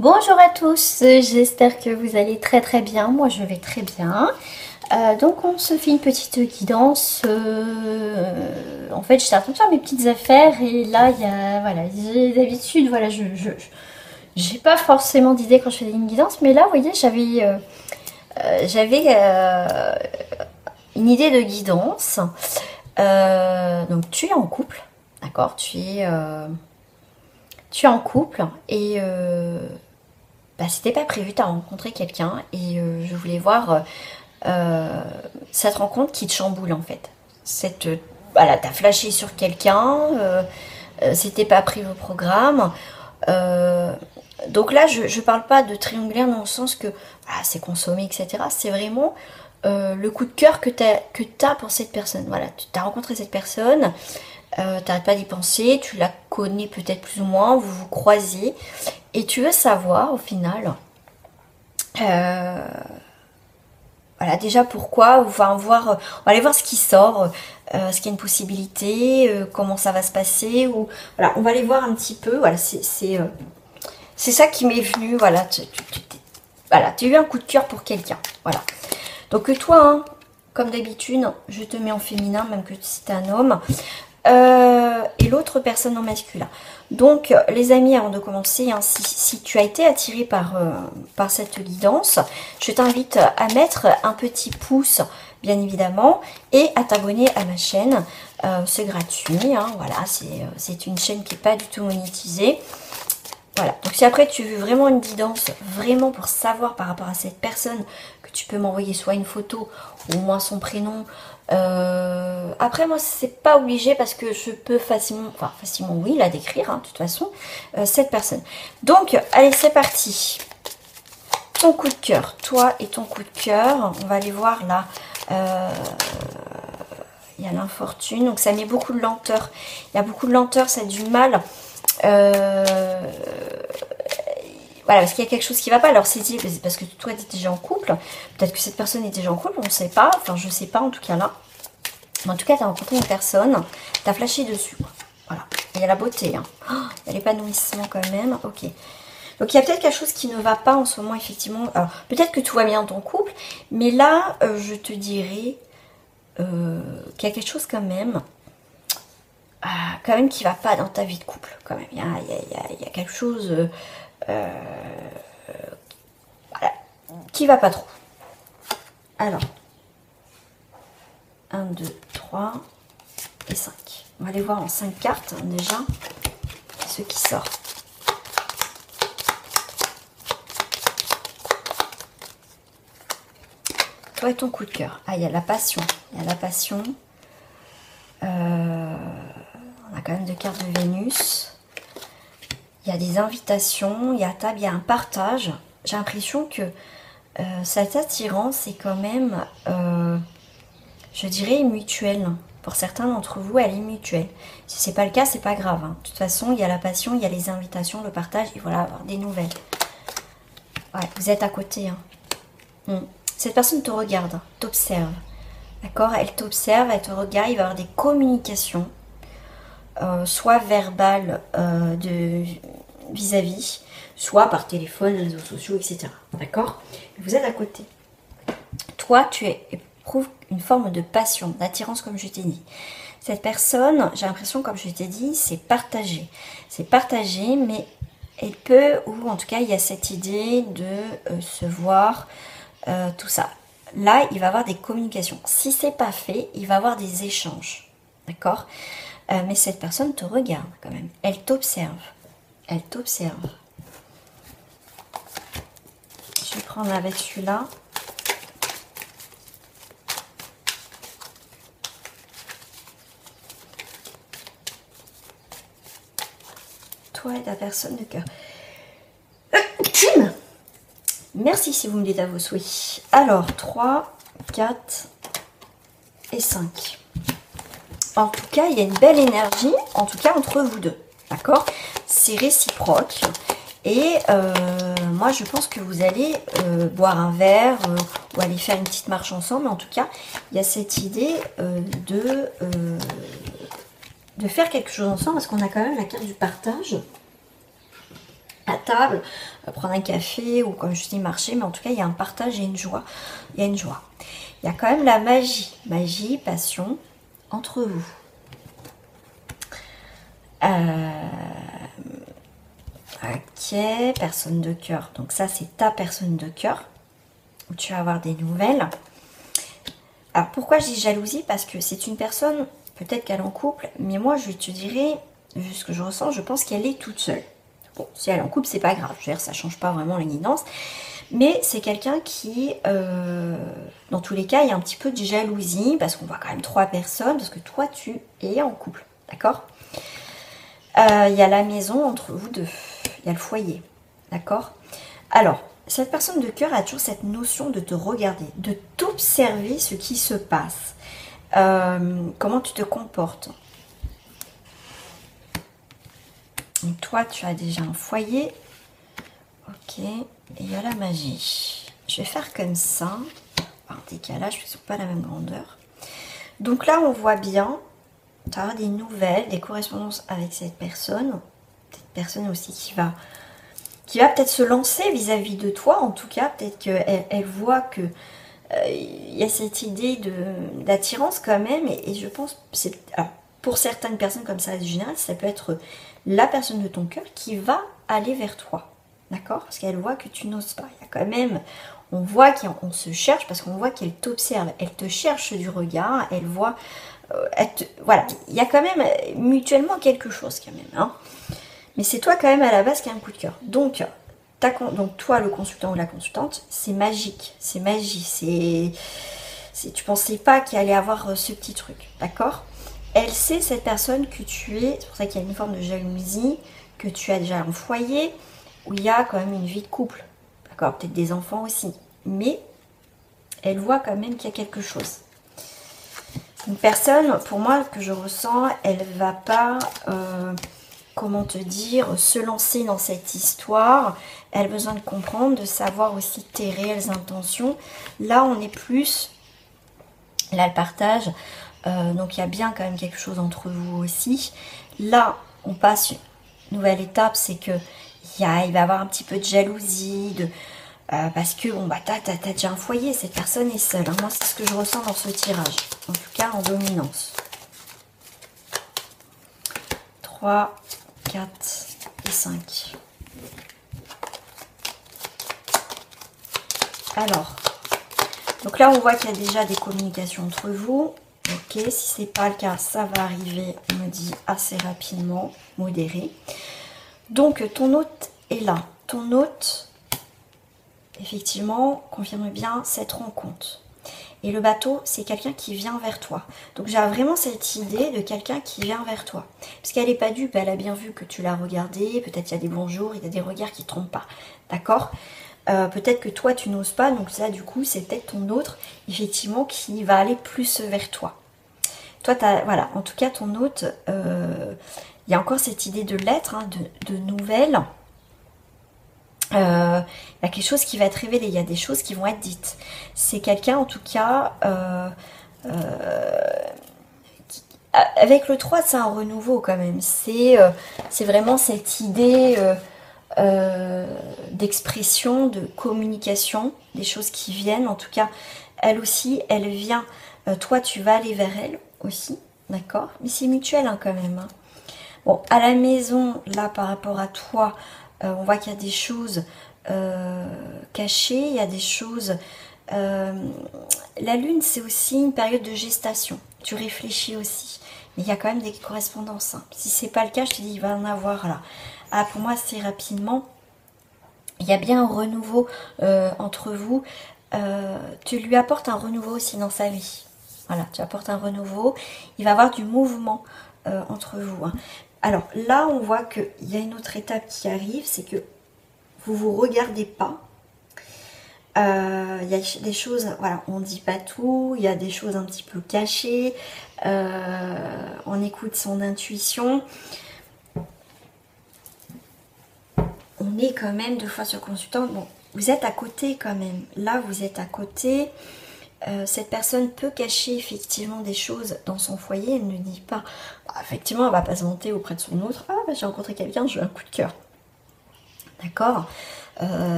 Bonjour à tous, j'espère que vous allez très bien, moi je vais très bien. Donc on se fait une petite guidance, en fait j'étais en train de faire mes petites affaires et là il y a, voilà, j'ai d'habitude, voilà, j'ai pas forcément d'idée quand je fais une guidance, mais là vous voyez j'avais une idée de guidance. Donc tu es en couple, d'accord, tu es en couple et bah, c'était pas prévu, tu as rencontré quelqu'un et je voulais voir cette rencontre qui te chamboule en fait. Voilà, t'as flashé sur quelqu'un, c'était pas prévu au programme. Euh, donc là, je parle pas de triangulaire dans le sens que voilà, c'est consommé, etc. C'est vraiment le coup de cœur que t'as pour cette personne. Voilà, tu as rencontré cette personne, t'arrêtes pas d'y penser, tu la connais peut-être plus ou moins, vous vous croisez, et tu veux savoir au final, euh, voilà, déjà pourquoi, on va aller voir ce qui sort, ce qu'il y a une possibilité, comment ça va se passer, ou voilà, on va aller voir un petit peu, voilà, c'est ça qui m'est venu, voilà, voilà, tu as eu un coup de cœur pour quelqu'un, voilà. Donc toi, hein, comme d'habitude, je te mets en féminin, même que si t'es un homme. Et l'autre personne en masculin. Donc les amis, avant de commencer, hein, si tu as été attiré par cette guidance, je t'invite à mettre un petit pouce, bien évidemment, et à t'abonner à ma chaîne. C'est gratuit, hein, voilà, c'est une chaîne qui n'est pas du tout monétisée. Voilà, donc si après tu veux vraiment une guidance, vraiment pour savoir par rapport à cette personne, que tu peux m'envoyer soit une photo, ou au moins son prénom. Après moi c'est pas obligé parce que je peux facilement, enfin facilement oui, la décrire, hein, de toute façon, cette personne. Donc allez, c'est parti. Ton coup de cœur, toi et ton coup de cœur, on va aller voir là. Il y a l'infortune, donc ça met beaucoup de lenteur. Il y a beaucoup de lenteur, ça a du mal. Voilà, parce qu'il y a quelque chose qui va pas. Alors c'est parce que toi tu es déjà en couple, peut-être que cette personne est déjà en couple, on ne sait pas, enfin je sais pas en tout cas là. Mais en tout cas tu as rencontré une personne, tu as flashé dessus, quoi. Voilà, il y a la beauté, hein. Oh, il y a l'épanouissement quand même, ok. Donc il y a peut-être quelque chose qui ne va pas en ce moment, effectivement. Alors peut-être que tout va bien dans ton couple, mais là je te dirais qu'il y a quelque chose quand même qui va pas dans ta vie de couple, quand même. Il y a quelque chose voilà, qui va pas trop. Alors, 1, 2, 3 et 5. On va aller voir en 5 cartes, hein, déjà, ce qui sort. Toi et ton coup de cœur. Ah, il y a la passion. Il y a la passion. On a quand même 2 cartes de Vénus. Il y a des invitations, il y a table, il y a un partage. J'ai l'impression que cette attirance est quand même, je dirais, mutuelle. Pour certains d'entre vous, elle est mutuelle. Si ce n'est pas le cas, c'est pas grave, hein. De toute façon, il y a la passion, il y a les invitations, le partage, et voilà, avoir des nouvelles. Ouais, vous êtes à côté, hein. Cette personne te regarde, t'observe. D'accord? Elle t'observe, elle te regarde, il va y avoir des communications. Soit verbales vis-à-vis, soit par téléphone, réseaux sociaux, etc. D'accord? Vous êtes à côté. Toi, tu éprouves une forme de passion, d'attirance, comme je t'ai dit. Cette personne, j'ai l'impression, comme je t'ai dit, c'est partagé. C'est partagé, mais elle peut, ou en tout cas, il y a cette idée de se voir, tout ça. Là, il va y avoir des communications. Si c'est pas fait, il va y avoir des échanges. D'accord? Mais cette personne te regarde quand même. Elle t'observe. Elle t'observe. Je vais prendre avec celui-là. Toi et ta personne de cœur. Merci si vous me dites à vos souhaits. Alors, 3, 4 et 5. En tout cas, il y a une belle énergie, en tout cas entre vous deux. D'accord? C'est réciproque. Et moi, je pense que vous allez boire un verre ou aller faire une petite marche ensemble. En tout cas, il y a cette idée de faire quelque chose ensemble parce qu'on a quand même la carte du partage. à table, prendre un café ou comme je dis marcher, mais en tout cas il y a un partage et une joie. Il y a une joie. Il y a quand même la magie, passion entre vous. Ok, personne de cœur. Donc ça c'est ta personne de cœur où tu vas avoir des nouvelles. Alors pourquoi je dis jalousie? Parce que c'est une personne, peut-être qu'elle est en couple, mais moi je te dirais, vu ce que je ressens, je pense qu'elle est toute seule. Bon, si elle est en couple, c'est pas grave, je veux dire, ça change pas vraiment la guidance. Mais c'est quelqu'un qui, dans tous les cas, il y a un petit peu de jalousie, parce qu'on voit quand même 3 personnes, parce que toi, tu es en couple, d'accord? Il y a la maison entre vous deux, il y a le foyer, d'accord? Alors, cette personne de cœur a toujours cette notion de te regarder, de t'observer ce qui se passe, comment tu te comportes. Donc toi, tu as déjà un foyer, ok, et il y a la magie. Je vais faire comme ça, par décalage, ils ne sont pas la même grandeur. Donc là, on voit bien, tu as des nouvelles, des correspondances avec cette personne aussi qui va peut-être se lancer vis-à-vis de toi, en tout cas, peut-être qu'elle voit que il y a cette idée d'attirance quand même, et je pense, pour certaines personnes comme ça, en général, ça peut être la personne de ton cœur qui va aller vers toi, d'accord? Parce qu'elle voit que tu n'oses pas. Il y a quand même, on voit qu'on se cherche, parce qu'on voit qu'elle t'observe, elle te cherche du regard, elle voit, voilà, il y a quand même mutuellement quelque chose quand même, hein. Mais c'est toi quand même à la base qui a un coup de cœur. Donc toi, le consultant ou la consultante, c'est magique, c'est magie, tu pensais pas qu'il allait avoir ce petit truc, d'accord? Elle sait, cette personne, que tu es, c'est pour ça qu'il y a une forme de jalousie, que tu as déjà un foyer où il y a quand même une vie de couple, d'accord? Peut-être des enfants aussi, mais elle voit quand même qu'il y a quelque chose. Une personne, pour moi, que je ressens, elle va pas... comment te dire, se lancer dans cette histoire. Elle a besoin de comprendre, de savoir aussi tes réelles intentions. Là, on est plus, là, le partage. Donc, il y a bien quand même quelque chose entre vous aussi. Là, on passe une nouvelle étape, c'est que il va y avoir un petit peu de jalousie, parce que, bon, bah, t'as déjà un foyer, cette personne est seule. Hein. Moi, c'est ce que je ressens dans ce tirage. En tout cas, en dominance. 3, 4 et 5. Alors, donc là, on voit qu'il y a déjà des communications entre vous. Ok, si c'est pas le cas, ça va arriver, on me dit, assez rapidement, modéré. Donc, ton hôte est là. Ton hôte, effectivement, confirme bien cette rencontre. Et le bateau, c'est quelqu'un qui vient vers toi. Donc j'ai vraiment cette idée de quelqu'un qui vient vers toi. Parce qu'elle n'est pas dupe, elle a bien vu que tu l'as regardé. Peut-être il y a des bonjours, il y a des regards qui ne trompent pas. D'accord? Peut-être que toi, tu n'oses pas. Donc ça, du coup, c'est peut-être ton autre, effectivement, qui va aller plus vers toi. Toi, voilà, en tout cas, ton hôte, il y a encore cette idée de lettres, hein, de nouvelles. Il y a quelque chose qui va être révélé, il y a des choses qui vont être dites. C'est quelqu'un en tout cas, avec le 3 c'est un renouveau quand même, c'est vraiment cette idée d'expression, de communication, des choses qui viennent, en tout cas elle aussi, elle vient, toi tu vas aller vers elle aussi, d'accord? Mais c'est mutuel hein, quand même. Hein. Bon, à la maison, là par rapport à toi, on voit qu'il y a des choses cachées, il y a des choses... la lune, c'est aussi une période de gestation. Tu réfléchis aussi. Mais il y a quand même des correspondances. Hein. Si c'est pas le cas, je te dis, il va en avoir là. Ah, pour moi, c'est rapidement. Il y a bien un renouveau entre vous. Tu lui apportes un renouveau aussi dans sa vie. Voilà, tu apportes un renouveau. Il va y avoir du mouvement entre vous. Hein. Alors là, on voit qu'il y a une autre étape qui arrive, c'est que vous vous regardez pas. Il y a des choses, voilà, on ne dit pas tout, il y a des choses un petit peu cachées, on écoute son intuition. On est quand même 2 fois sur consultant. Bon, vous êtes à côté quand même. Là, vous êtes à côté. Cette personne peut cacher effectivement des choses dans son foyer. Elle ne dit pas, bah, effectivement, elle ne va pas se vanter auprès de son autre. Ah, bah, j'ai rencontré quelqu'un, j'ai eu un coup de cœur. D'accord.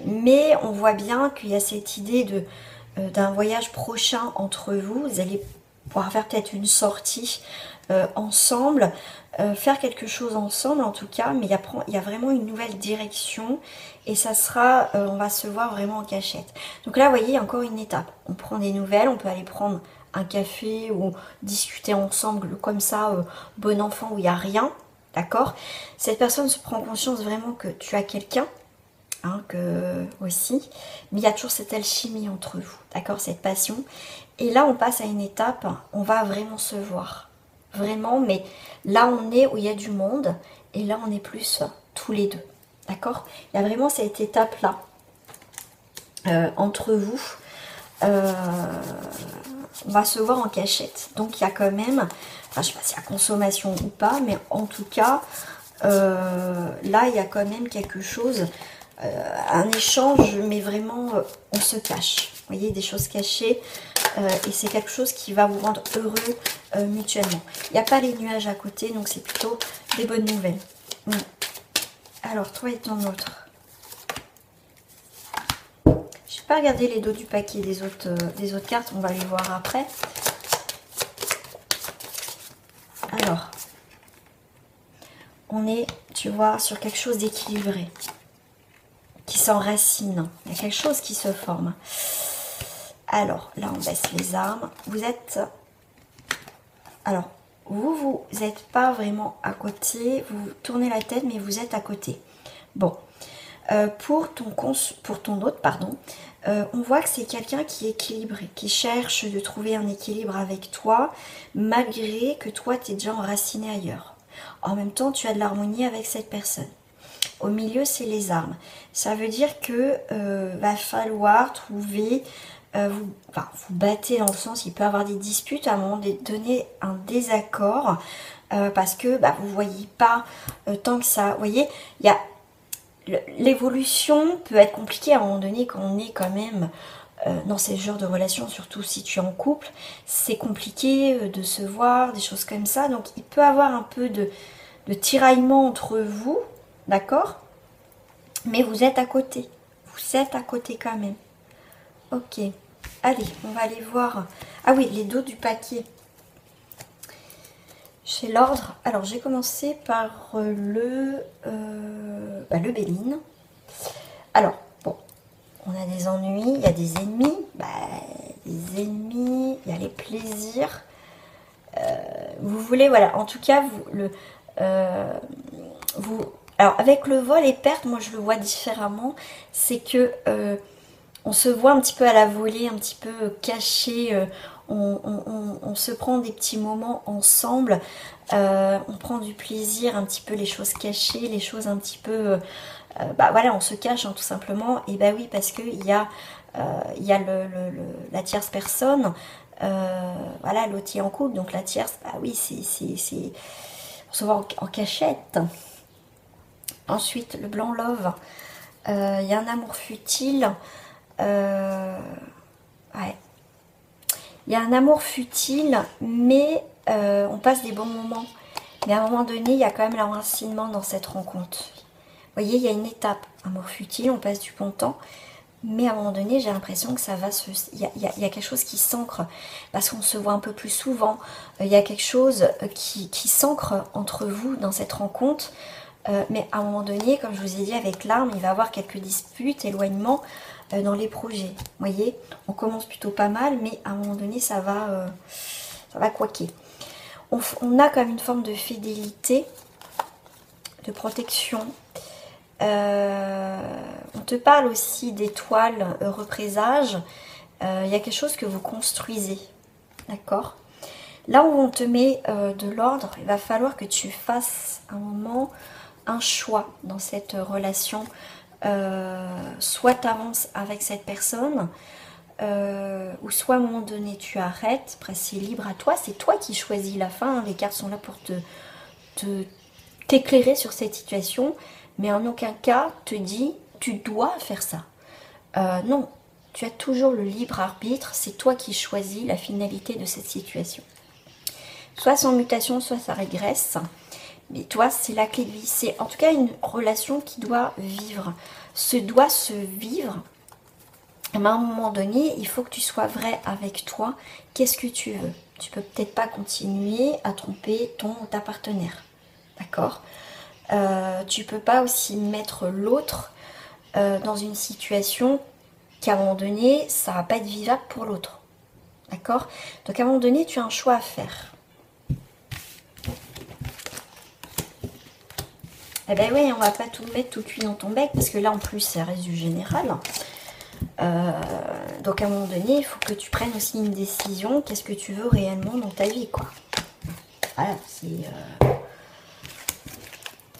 Mais on voit bien qu'il y a cette idée d'un voyage prochain entre vous. Vous allez pouvoir faire peut-être une sortie ensemble, faire quelque chose ensemble en tout cas, mais il y a vraiment une nouvelle direction et ça sera, on va se voir vraiment en cachette. Donc là, vous voyez, il y a encore une étape. On prend des nouvelles, on peut aller prendre un café ou discuter ensemble comme ça, bon enfant, où il n'y a rien, d'accord. Cette personne se prend conscience vraiment que tu as quelqu'un, hein, aussi, mais il y a toujours cette alchimie entre vous, d'accord, cette passion. Et là, on passe à une étape, on va vraiment se voir, vraiment, mais là, on est où il y a du monde, et là, on est plus tous les deux, d'accord. Il y a vraiment cette étape-là entre vous. On va se voir en cachette, donc il y a quand même, enfin, je sais pas s'il y a consommation ou pas, mais en tout cas, là, il y a quand même quelque chose, un échange, mais vraiment, on se cache. Vous voyez, des choses cachées, et c'est quelque chose qui va vous rendre heureux mutuellement. Il n'y a pas les nuages à côté, donc c'est plutôt des bonnes nouvelles. Alors, toi et ton autre. Je vais pas regarder les dos du paquet des autres cartes, on va les voir après. Alors, on est, tu vois, sur quelque chose d'équilibré, qui s'enracine. Il y a quelque chose qui se forme. Alors, là, on baisse les armes. Vous êtes... Alors, vous n'êtes pas vraiment à côté. Vous tournez la tête, mais vous êtes à côté. Bon. Pour ton autre, pardon, on voit que c'est quelqu'un qui est équilibré, qui cherche de trouver un équilibre avec toi, malgré que toi, tu es déjà enraciné ailleurs. En même temps, tu as de l'harmonie avec cette personne. Au milieu, c'est les armes. Ça veut dire que va falloir trouver... vous battez dans le sens, il peut y avoir des disputes, à un moment donné, un désaccord, parce que vous ne voyez pas tant que ça. Vous voyez, il y a... L'évolution peut être compliquée à un moment donné quand on est quand même dans ces genres de relations, surtout si tu es en couple. C'est compliqué de se voir, des choses comme ça. Donc il peut y avoir un peu de tiraillement entre vous, d'accord? Mais vous êtes à côté. Vous êtes à côté quand même. Ok. Allez, on va aller voir. Ah oui, les dos du paquet. Chez l'ordre, alors j'ai commencé par le Béline. Alors, bon, on a des ennuis, il y a des ennemis. Les ennemis, il y a les plaisirs. Vous voulez, voilà, en tout cas, alors avec le vol et perte, moi je le vois différemment. C'est que on se voit un petit peu à la volée, un petit peu caché. On se prend des petits moments ensemble, on prend du plaisir, un petit peu les choses cachées, les choses un petit peu... voilà, on se cache hein, tout simplement. Et oui, parce qu'il y a, la tierce personne, voilà, l'autre est en couple, donc la tierce, oui, c'est... On se voit en cachette. Ensuite, le blanc love, il y a un amour futile. Ouais. Il y a un amour futile, mais on passe des bons moments. Mais à un moment donné, il y a quand même l'enracinement dans cette rencontre. Vous voyez, il y a une étape, amour futile, on passe du bon temps. Mais à un moment donné, j'ai l'impression que ça va se... Il y a quelque chose qui s'ancre, parce qu'on se voit un peu plus souvent. Il y a quelque chose qui s'ancre entre vous dans cette rencontre. Mais à un moment donné, comme je vous ai dit, avec l'arme, il va y avoir quelques disputes, éloignements dans les projets. Vous voyez, on commence plutôt pas mal, mais à un moment donné, ça va couaquer. On a comme une forme de fidélité, de protection. On te parle aussi d'étoiles, heureux présage. Il y a quelque chose que vous construisez, d'accord? Là où on te met de l'ordre, il va falloir que tu fasses un moment un choix dans cette relation. Soit tu avances avec cette personne, ou soit à un moment donné tu arrêtes. Après c'est libre à toi, c'est toi qui choisis la fin. Les cartes sont là pour t'éclairer sur cette situation, mais en aucun cas te dit tu dois faire ça. Non, tu as toujours le libre arbitre, c'est toi qui choisis la finalité de cette situation. Soit sans mutation, soit ça régresse. Mais toi, c'est la clé de vie. C'est en tout cas une relation qui doit vivre. Doit se vivre. Mais à un moment donné, il faut que tu sois vrai avec toi. Qu'est-ce que tu veux? Tu peux peut-être pas continuer à tromper ton ou ta partenaire. D'accord? Tu peux pas aussi mettre l'autre dans une situation qu'à un moment donné, ça va pas être vivable pour l'autre. D'accord? Donc à un moment donné, tu as un choix à faire. Eh ben oui, on va pas tout mettre tout cuit dans ton bec, parce que là en plus, ça reste du général. Donc à un moment donné, il faut que tu prennes aussi une décision. Qu'est-ce que tu veux réellement dans ta vie, quoi. Voilà, c'est...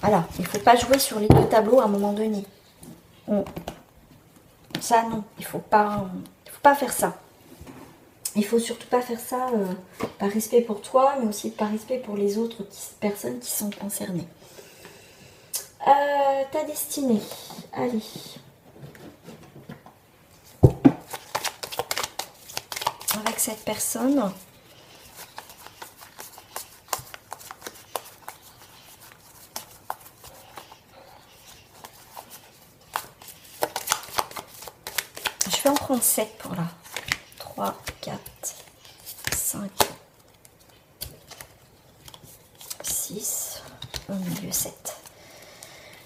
Voilà, il ne faut pas jouer sur les deux tableaux à un moment donné. Ça, non, il faut pas faire ça. Il faut surtout pas faire ça par respect pour toi, mais aussi par respect pour les autres personnes qui sont concernées. Ta destinée. Allez. Avec cette personne. Je vais en prendre 7 pour là. 3, 4, 5, 6, au milieu 7.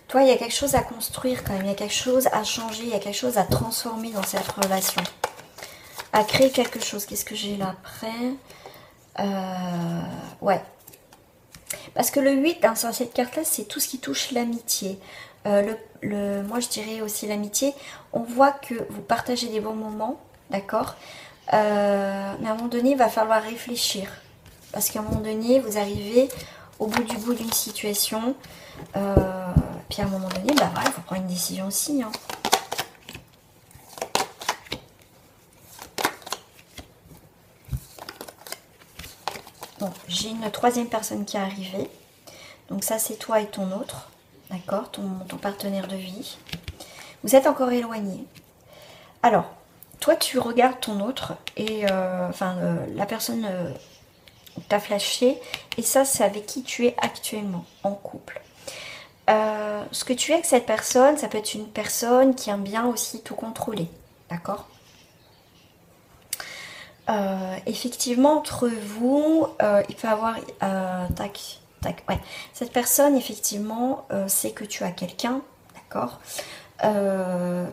Toi, il y a quelque chose à construire quand même, il y a quelque chose à changer, il y a quelque chose à transformer dans cette relation. À créer quelque chose. Qu'est-ce que j'ai là après? Ouais. Parce que le 8 dans cette carte-là, c'est tout ce qui touche l'amitié. Moi, je dirais aussi l'amitié. On voit que vous partagez des bons moments, d'accord? Mais à un moment donné, il va falloir réfléchir. Parce qu'à un moment donné, vous arrivez au bout d'une situation. Puis à un moment donné, bah voilà, il faut prendre une décision aussi. Hein. Donc, j'ai une troisième personne qui est arrivée. Donc ça, c'est toi et ton autre. D'accord, ton partenaire de vie. Vous êtes encore éloignés. Alors, toi, tu regardes ton autre et la personne t'a flashé. Et ça, c'est avec qui tu es actuellement en couple. Ce que tu es avec cette personne, ça peut être une personne qui aime bien aussi tout contrôler. D'accord? Effectivement, entre vous, il peut y avoir... ouais. Cette personne, effectivement, sait que tu as quelqu'un. D'accord?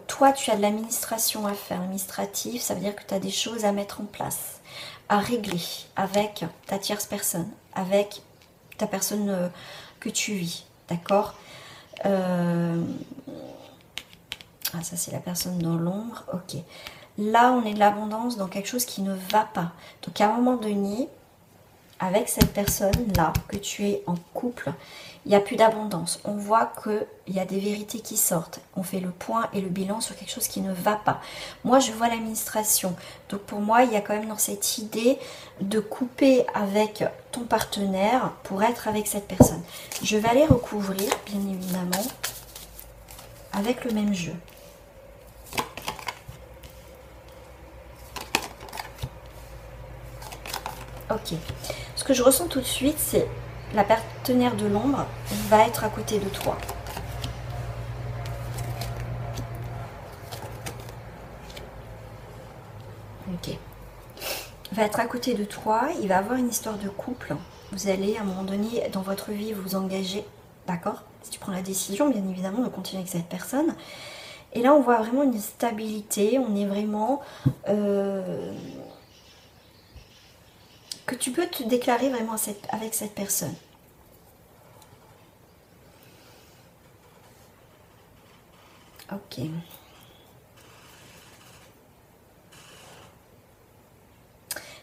Toi, tu as de l'administration à faire, administratif, ça veut dire que tu as des choses à mettre en place, à régler avec ta tierce personne, avec ta personne que tu vis, d'accord? Ah, ça c'est la personne dans l'ombre, ok. Là, on est de l'abondance dans quelque chose qui ne va pas. Donc, à un moment donné, avec cette personne-là, que tu es en couple, il n'y a plus d'abondance. On voit qu'il y a des vérités qui sortent. On fait le point et le bilan sur quelque chose qui ne va pas. Moi, je vois l'administration. Donc, pour moi, il y a quand même dans cette idée de couper avec ton partenaire pour être avec cette personne. Je vais aller recouvrir, bien évidemment, avec le même jeu. Ok. Ce que je ressens tout de suite, c'est la partenaire de l'ombre va être à côté de toi. Ok. Va être à côté de toi, il va avoir une histoire de couple. Vous allez à un moment donné dans votre vie vous engager, d'accord? Si tu prends la décision, bien évidemment, de continuer avec cette personne. Et là, on voit vraiment une stabilité, on est vraiment... que tu peux te déclarer vraiment avec cette personne. Ok.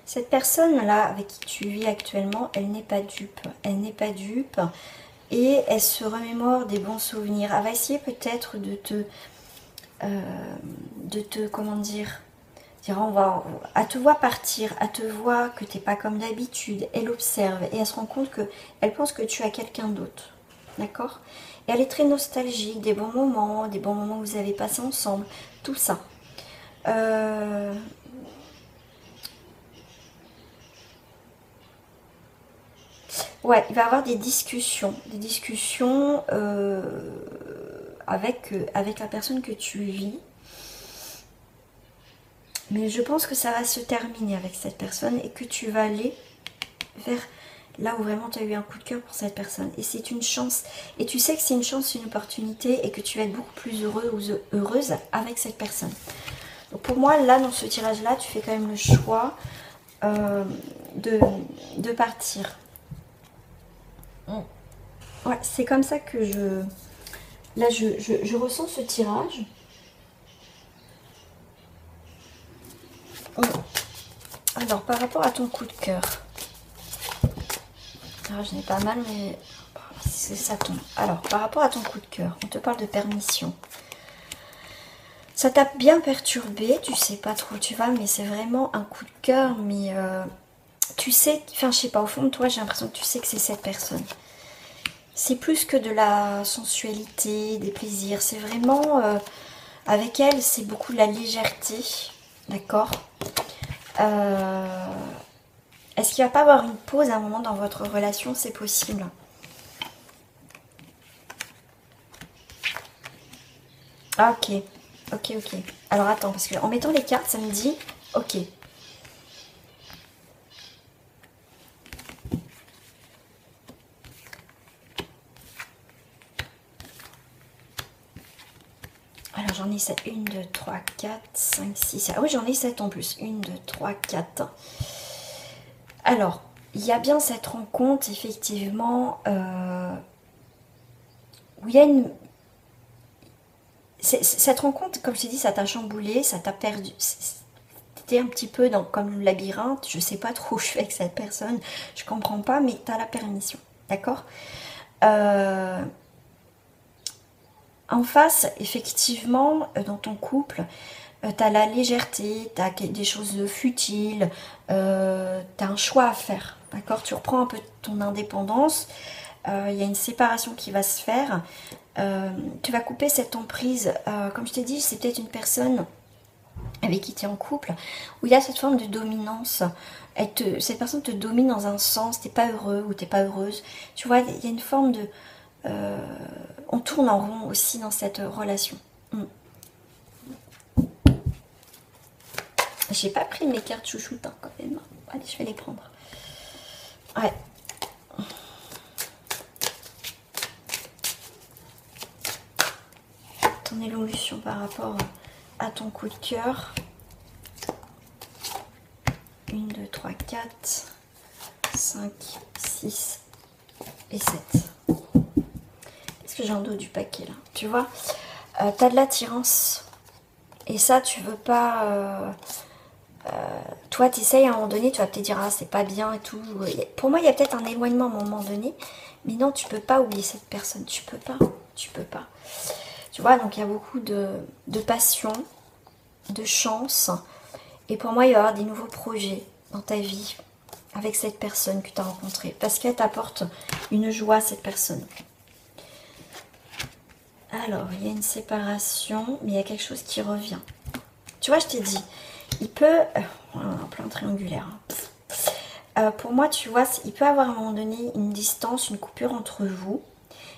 Cette personne-là avec qui tu vis actuellement, elle n'est pas dupe. Elle n'est pas dupe et elle se remémore des bons souvenirs. Elle va essayer peut-être de te, comment dire, elle te voit partir, elle te voit que tu n'es pas comme d'habitude, elle observe et elle se rend compte qu'elle pense que tu as quelqu'un d'autre. D'accord? Et elle est très nostalgique des bons moments que vous avez passés ensemble, tout ça. Ouais, il va y avoir des discussions avec la personne que tu vis. Mais je pense que ça va se terminer avec cette personne et que tu vas aller vers là où vraiment tu as eu un coup de cœur pour cette personne. Et c'est une chance. Et tu sais que c'est une chance, une opportunité et que tu vas être beaucoup plus heureux ou heureuse avec cette personne. Donc pour moi, là, dans ce tirage-là, tu fais quand même le choix de partir. Ouais, c'est comme ça que là, je ressens ce tirage. Alors, par rapport à ton coup de cœur. Alors, je n'ai pas mal, mais ça tombe. Alors, par rapport à ton coup de cœur, on te parle de permission. Ça t'a bien perturbé, tu sais pas trop où tu vas, mais c'est vraiment un coup de cœur, mais tu sais, enfin je sais pas, au fond de toi j'ai l'impression que tu sais que c'est cette personne. C'est plus que de la sensualité, des plaisirs, c'est vraiment, avec elle c'est beaucoup de la légèreté, d'accord. Est-ce qu'il va pas avoir une pause à un moment dans votre relation? C'est possible. Ah ok, ok. Alors attends, parce que en mettant les cartes, ça me dit, ok. Alors j'en ai 7, 1, 2, 3, 4, 5, 6, ah oui j'en ai 7 en plus, 1, 2, 3, 4. Alors, il y a bien cette rencontre effectivement, où il y a une... Cette rencontre, comme je t'ai dit, ça t'a chamboulé, ça t'a perdu, t'étais un petit peu dans, comme le labyrinthe, je sais pas trop où je suis avec cette personne, je comprends pas, mais t'as la permission, d'accord. En face, effectivement, dans ton couple, tu as la légèreté, tu as des choses futiles, tu as un choix à faire, d'accord. Tu reprends un peu ton indépendance, il y a une séparation qui va se faire, tu vas couper cette emprise, comme je t'ai dit, c'est peut-être une personne avec qui tu es en couple, où il y a cette forme de dominance, cette personne te domine dans un sens, t'es pas heureux ou t'es pas heureuse, tu vois, il y a une forme de... on tourne en rond aussi dans cette relation. J'ai pas pris mes cartes chouchoutes hein, quand même. Allez, je vais les prendre. Ouais. Ton évolution par rapport à ton coup de cœur. 1, 2, 3, 4, 5, 6 et 7. Est-ce que j'ai un dos du paquet là? Tu vois, t'as de l'attirance. Et ça, tu veux pas... toi, tu essayes à un moment donné, tu vas peut-être dire, ah, c'est pas bien et tout. Pour moi, il y a peut-être un éloignement à un moment donné. Mais non, tu peux pas oublier cette personne. Tu peux pas. Tu peux pas. Tu vois, donc il y a beaucoup de passion, de chance. Et pour moi, il va y avoir des nouveaux projets dans ta vie avec cette personne que tu as rencontrée. Parce qu'elle t'apporte une joie, cette personne. Alors, il y a une séparation, mais il y a quelque chose qui revient. Tu vois, je t'ai dit, il peut... un plan triangulaire. Pour moi, tu vois, il peut avoir à un moment donné une distance, une coupure entre vous,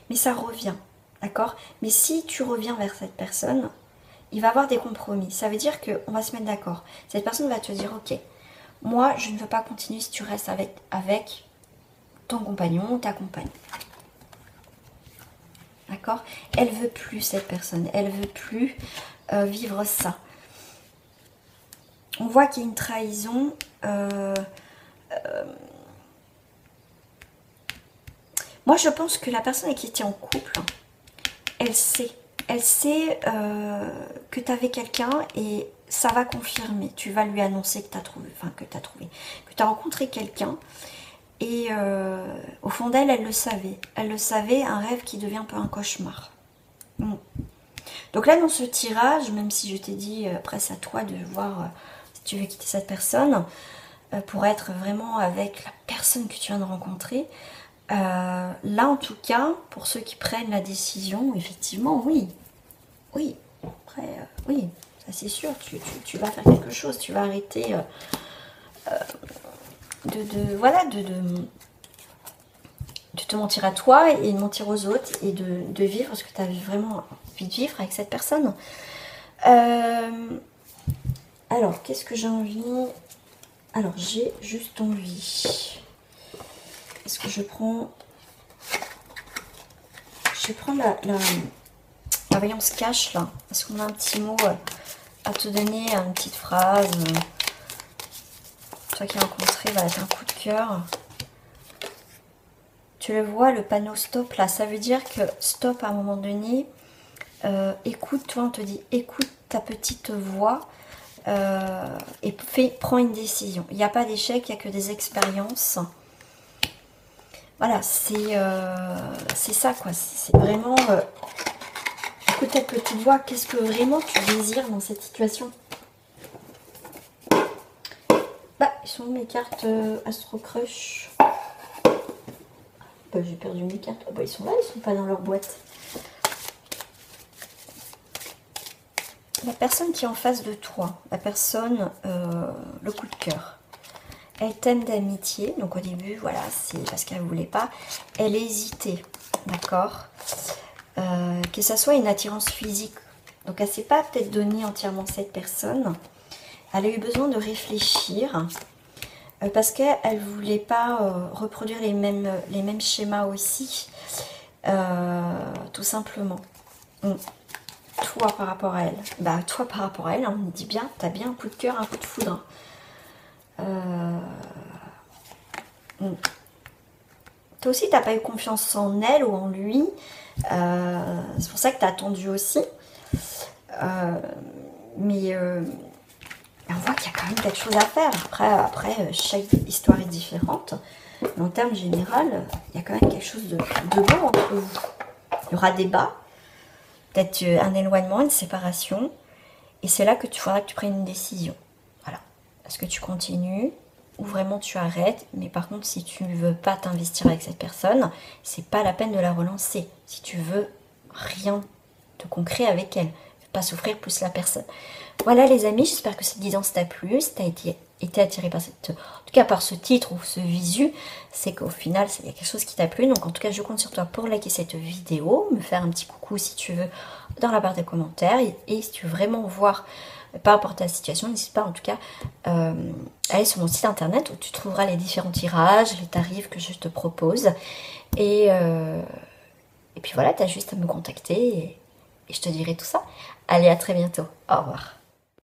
mais ça revient, d'accord? Mais si tu reviens vers cette personne, il va y avoir des compromis. Ça veut dire qu'on va se mettre d'accord. Cette personne va te dire, ok, moi, je ne veux pas continuer si tu restes avec ton compagnon ou ta compagne. D'accord? Elle veut plus cette personne, elle veut plus vivre ça. On voit qu'il y a une trahison. Moi, je pense que la personne avec qui tu es en couple, elle sait que tu avais quelqu'un et ça va confirmer. Tu vas lui annoncer que tu as trouvé, que tu as rencontré quelqu'un. Et au fond d'elle, elle le savait. Elle le savait, un rêve qui devient un peu un cauchemar. Donc là, dans ce tirage, même si je t'ai dit, après c'est à toi de voir si tu veux quitter cette personne, pour être vraiment avec la personne que tu viens de rencontrer, là en tout cas, pour ceux qui prennent la décision, effectivement, oui. Oui, après, oui, ça c'est sûr, tu vas faire quelque chose, tu vas arrêter voilà, de te mentir à toi et de mentir aux autres et de vivre ce que tu as vraiment envie de vivre avec cette personne. Alors, qu'est-ce que j'ai envie? Alors, j'ai juste envie. Est-ce que je prends... Je vais prendre la voyance cache, là. Est-ce qu'on a un petit mot à te donner, une petite phrase? Toi qui as rencontré, voilà, t'as un coup de cœur. Tu le vois, le panneau stop, là. Ça veut dire que stop à un moment donné. Écoute, toi, on te dit, écoute ta petite voix. Et prends une décision. Il n'y a pas d'échec, il n'y a que des expériences. Voilà, c'est ça, quoi. C'est vraiment... écoute ta petite voix. Qu'est-ce que vraiment tu désires dans cette situation? Bah, ils sont où mes cartes Astro Crush? Bah, j'ai perdu mes cartes. Oh, bah, ils sont là, ils sont pas dans leur boîte. La personne qui est en face de toi, la personne, le coup de cœur, elle t'aime d'amitié. Donc au début, voilà, c'est parce qu'elle ne voulait pas. Elle hésitait, d'accord, que ça soit une attirance physique. Donc elle ne s'est pas peut-être donné entièrement cette personne. Elle a eu besoin de réfléchir parce qu'elle ne voulait pas reproduire les mêmes schémas aussi, tout simplement. Toi par rapport à elle, bah toi par rapport à elle, on me dit bien, t'as bien un coup de cœur, un coup de foudre. Toi aussi t'as pas eu confiance en elle ou en lui, c'est pour ça que t'as attendu aussi. Mais on voit qu'il y a quand même quelque chose à faire. Après chaque histoire est différente, mais en termes général, il y a quand même quelque chose de bon entre vous. Il y aura des bas. Peut-être un éloignement, une séparation. Et c'est là que tu faudra que tu prennes une décision. Voilà. Est-ce que tu continues ou vraiment tu arrêtes? Mais par contre, si tu ne veux pas t'investir avec cette personne, c'est pas la peine de la relancer. Si tu veux rien de concret avec elle, pas souffrir plus la personne. Voilà les amis, j'espère que cette guidance t'a plu. Si tu as été attiré par cette, en tout cas par ce titre ou ce visu, c'est qu'au final, il y a quelque chose qui t'a plu. Donc en tout cas, je compte sur toi pour liker cette vidéo, me faire un petit coucou si tu veux dans la barre des commentaires. Et si tu veux vraiment voir par rapport à ta situation, n'hésite pas en tout cas à aller sur mon site internet où tu trouveras les différents tirages, les tarifs que je te propose. Et puis voilà, tu as juste à me contacter et je te dirai tout ça. Allez, à très bientôt. Au revoir.